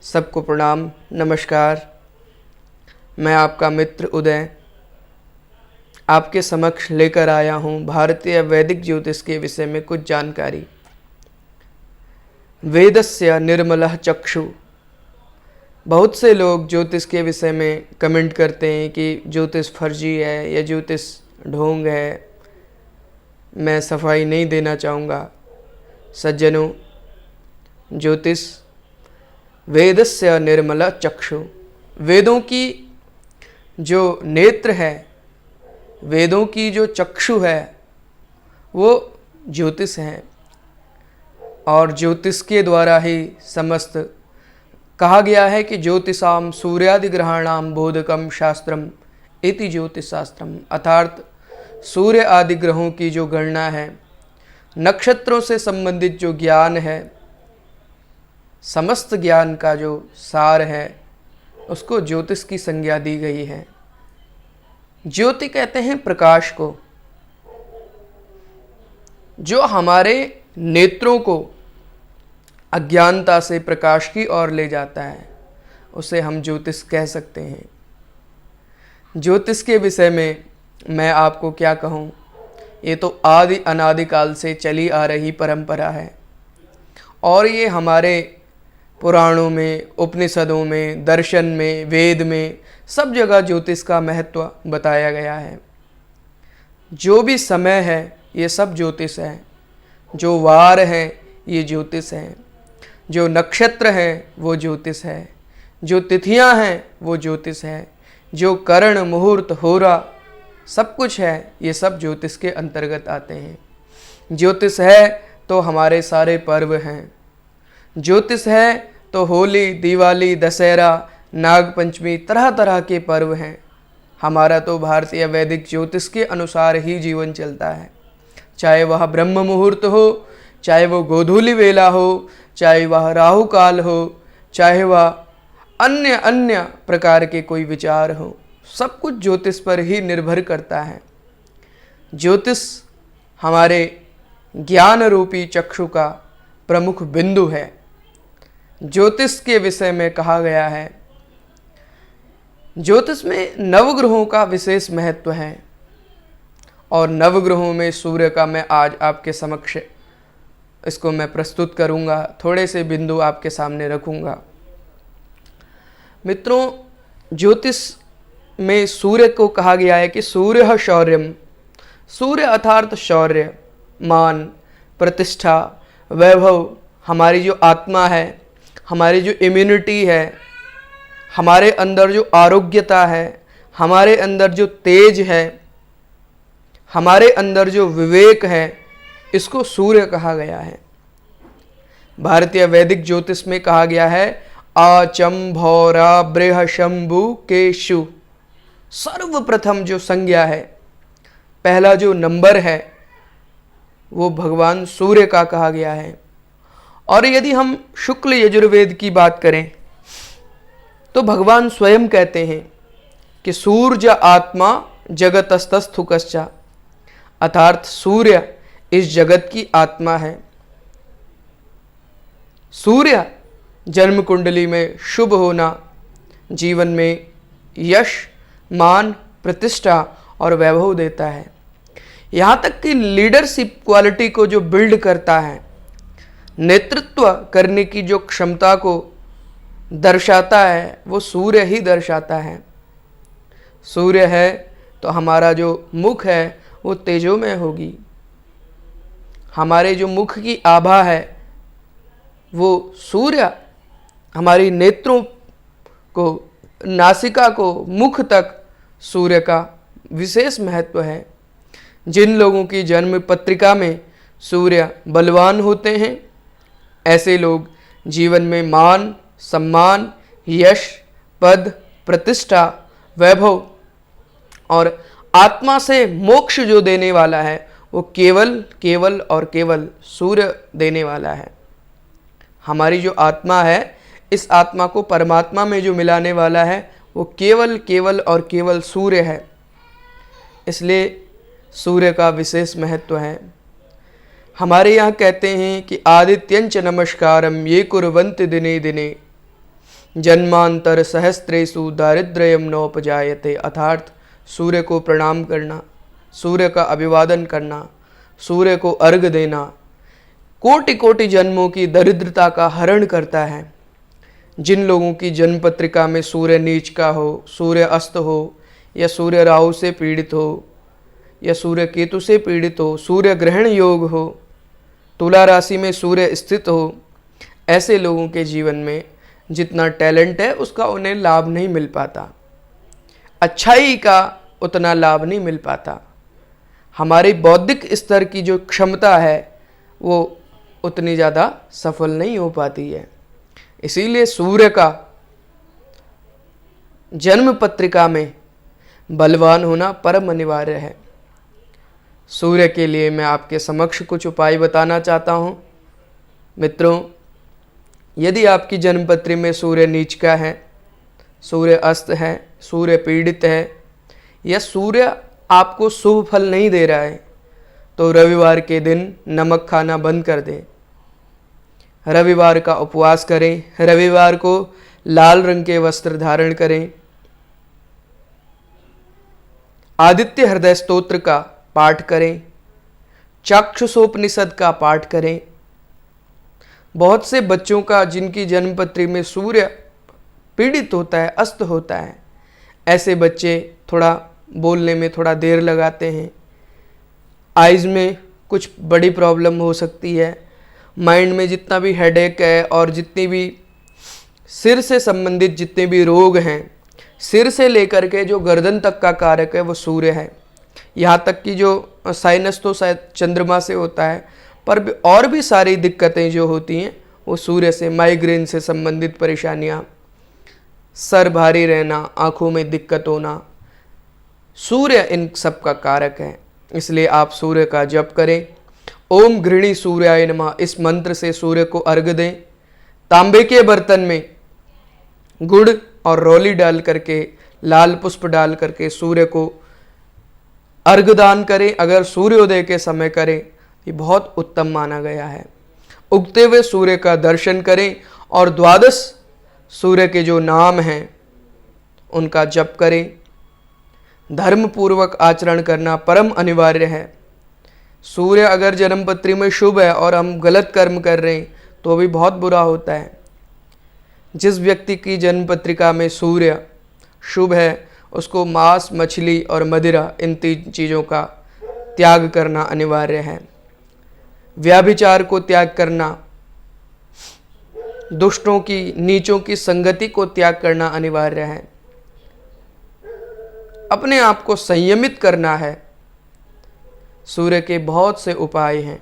सबको प्रणाम, नमस्कार। मैं आपका मित्र उदय आपके समक्ष लेकर आया हूँ भारतीय वैदिक ज्योतिष के विषय में कुछ जानकारी। वेदस्य निर्मलः चक्षु। बहुत से लोग ज्योतिष के विषय में कमेंट करते हैं कि ज्योतिष फर्जी है या ज्योतिष ढोंग है। मैं सफाई नहीं देना चाहूँगा। सज्जनों, ज्योतिष वेदस्य निर्मल चक्षु, वेदों की जो नेत्र है, वेदों की जो चक्षु है, वो ज्योतिष है। और ज्योतिष के द्वारा ही समस्त कहा गया है कि ज्योतिषाम सूर्यादि ग्रहाणाम बोधकम शास्त्रम इति ज्योतिष शास्त्रम, अर्थात सूर्य आदि ग्रहों की जो गणना है, नक्षत्रों से संबंधित जो ज्ञान है, समस्त ज्ञान का जो सार है, उसको ज्योतिष की संज्ञा दी गई है। ज्योति कहते हैं प्रकाश को, जो हमारे नेत्रों को अज्ञानता से प्रकाश की ओर ले जाता है, उसे हम ज्योतिष कह सकते हैं। ज्योतिष के विषय में मैं आपको क्या कहूँ, ये तो आदि अनादिकाल से चली आ रही परंपरा है और ये हमारे पुराणों में, उपनिषदों में, दर्शन में, वेद में सब जगह ज्योतिष का महत्व बताया गया है। जो भी समय है ये सब ज्योतिष है, जो वार है ये ज्योतिष है, जो नक्षत्र है वो ज्योतिष है, जो तिथियां हैं वो ज्योतिष है, जो करण मुहूर्त होरा सब कुछ है, ये सब ज्योतिष के अंतर्गत आते हैं। ज्योतिष है तो हमारे सारे पर्व हैं। ज्योतिष है तो होली, दिवाली, दशहरा, नाग पंचमी, तरह तरह के पर्व हैं। हमारा तो भारतीय वैदिक ज्योतिष के अनुसार ही जीवन चलता है। चाहे वह ब्रह्म मुहूर्त हो, चाहे वो गोधूली वेला हो, चाहे वह राहु काल हो, चाहे वह अन्य अन्य प्रकार के कोई विचार हो, सब कुछ ज्योतिष पर ही निर्भर करता है। ज्योतिष हमारे ज्ञान रूपी चक्षु का प्रमुख बिंदु है। ज्योतिष के विषय में कहा गया है, ज्योतिष में नवग्रहों का विशेष महत्व है और नवग्रहों में सूर्य का मैं आज आपके समक्ष इसको मैं प्रस्तुत करूंगा, थोड़े से बिंदु आपके सामने रखूंगा। मित्रों, ज्योतिष में सूर्य को कहा गया है कि सूर्य शौर्यम, सूर्य अर्थात शौर्य, मान, प्रतिष्ठा, वैभव, हमारी जो आत्मा है, हमारी जो इम्यूनिटी है, हमारे अंदर जो आरोग्यता है, हमारे अंदर जो तेज है, हमारे अंदर जो विवेक है, इसको सूर्य कहा गया है। भारतीय वैदिक ज्योतिष में कहा गया है आचंभौरा बृहशंभु केशु। सर्वप्रथम जो संज्ञा है, पहला जो नंबर है, वो भगवान सूर्य का कहा गया है। और यदि हम शुक्ल यजुर्वेद की बात करें तो भगवान स्वयं कहते हैं कि सूर्य आत्मा जगतस्तस्थुकश्च, अर्थात सूर्य इस जगत की आत्मा है। सूर्य जन्म कुंडली में शुभ होना जीवन में यश, मान, प्रतिष्ठा और वैभव देता है। यहाँ तक कि लीडरशिप क्वालिटी को जो बिल्ड करता है, नेतृत्व करने की जो क्षमता को दर्शाता है, वो सूर्य ही दर्शाता है। सूर्य है तो हमारा जो मुख है वो तेजोमय होगी। हमारे जो मुख की आभा है वो सूर्य, हमारी नेत्रों को, नासिका को, मुख तक सूर्य का विशेष महत्व है। जिन लोगों की जन्म पत्रिका में सूर्य बलवान होते हैं, ऐसे लोग जीवन में मान, सम्मान, यश, पद, प्रतिष्ठा, वैभव और आत्मा से मोक्ष जो देने वाला है, वो केवल केवल और केवल सूर्य देने वाला है। हमारी जो आत्मा है, इस आत्मा को परमात्मा में जो मिलाने वाला है, वो केवल केवल और केवल सूर्य है। इसलिए सूर्य का विशेष महत्व है। हमारे यहाँ कहते हैं कि आदित्यंच नमस्कारम ये कुर्वन्ति दिने दिने, जन्मांतर सहस्त्रेषु दारिद्र्यम नोपजायते। अर्थात सूर्य को प्रणाम करना, सूर्य का अभिवादन करना, सूर्य को अर्घ देना कोटि कोटि जन्मों की दरिद्रता का हरण करता है। जिन लोगों की जन्म पत्रिका में सूर्य नीच का हो, सूर्य अस्त हो, या सूर्य राहु से पीड़ित हो, या सूर्य केतु से पीड़ित हो, सूर्य ग्रहण योग हो, तुला राशि में सूर्य स्थित हो, ऐसे लोगों के जीवन में जितना टैलेंट है उसका उन्हें लाभ नहीं मिल पाता, अच्छाई का उतना लाभ नहीं मिल पाता। हमारे बौद्धिक स्तर की जो क्षमता है वो उतनी ज़्यादा सफल नहीं हो पाती है। इसीलिए सूर्य का जन्म पत्रिका में बलवान होना परम अनिवार्य है। सूर्य के लिए मैं आपके समक्ष कुछ उपाय बताना चाहता हूँ। मित्रों, यदि आपकी जन्मपत्री में सूर्य नीच का है, सूर्य अस्त है, सूर्य पीड़ित है, या सूर्य आपको शुभ फल नहीं दे रहा है, तो रविवार के दिन नमक खाना बंद कर दें। रविवार का उपवास करें, रविवार को लाल रंग के वस्त्र धारण करें, आदित्य हृदय स्तोत्र का पाठ करें, चाक्षुषोपनिषद का पाठ करें। बहुत से बच्चों का जिनकी जन्मपत्री में सूर्य पीड़ित होता है, अस्त होता है, ऐसे बच्चे थोड़ा बोलने में थोड़ा देर लगाते हैं, आइज़ में कुछ बड़ी प्रॉब्लम हो सकती है, माइंड में जितना भी हेडेक है और जितनी भी सिर से संबंधित जितने भी रोग हैं, सिर से लेकर के जो गर्दन तक का कारक है वो सूर्य है। यहाँ तक कि जो साइनस तो शायद चंद्रमा से होता है, पर और भी सारी दिक्कतें जो होती हैं वो सूर्य से, माइग्रेन से संबंधित परेशानियाँ, सर भारी रहना, आँखों में दिक्कत होना, सूर्य इन सब का कारक है। इसलिए आप सूर्य का जप करें। ओम गृणी सूर्याय नमः इस मंत्र से सूर्य को अर्घ दें। तांबे के बर्तन में गुड़ और रोली डाल करके, लाल पुष्प डाल करके सूर्य को अर्घ दान करें। अगर सूर्योदय के समय करें, ये बहुत उत्तम माना गया है। उगते हुए सूर्य का दर्शन करें और 12 सूर्य के जो नाम हैं उनका जप करें। धर्म पूर्वक आचरण करना परम अनिवार्य है। सूर्य अगर जन्मपत्री में शुभ है और हम गलत कर्म कर रहे हैं तो भी बहुत बुरा होता है। जिस व्यक्ति की जन्म पत्रिका में सूर्य शुभ है उसको मांस, मछली और मदिरा, इन 3 चीज़ों का त्याग करना अनिवार्य है। व्याभिचार को त्याग करना, दुष्टों की, नीचों की संगति को त्याग करना अनिवार्य है। अपने आप को संयमित करना है। सूर्य के बहुत से उपाय हैं।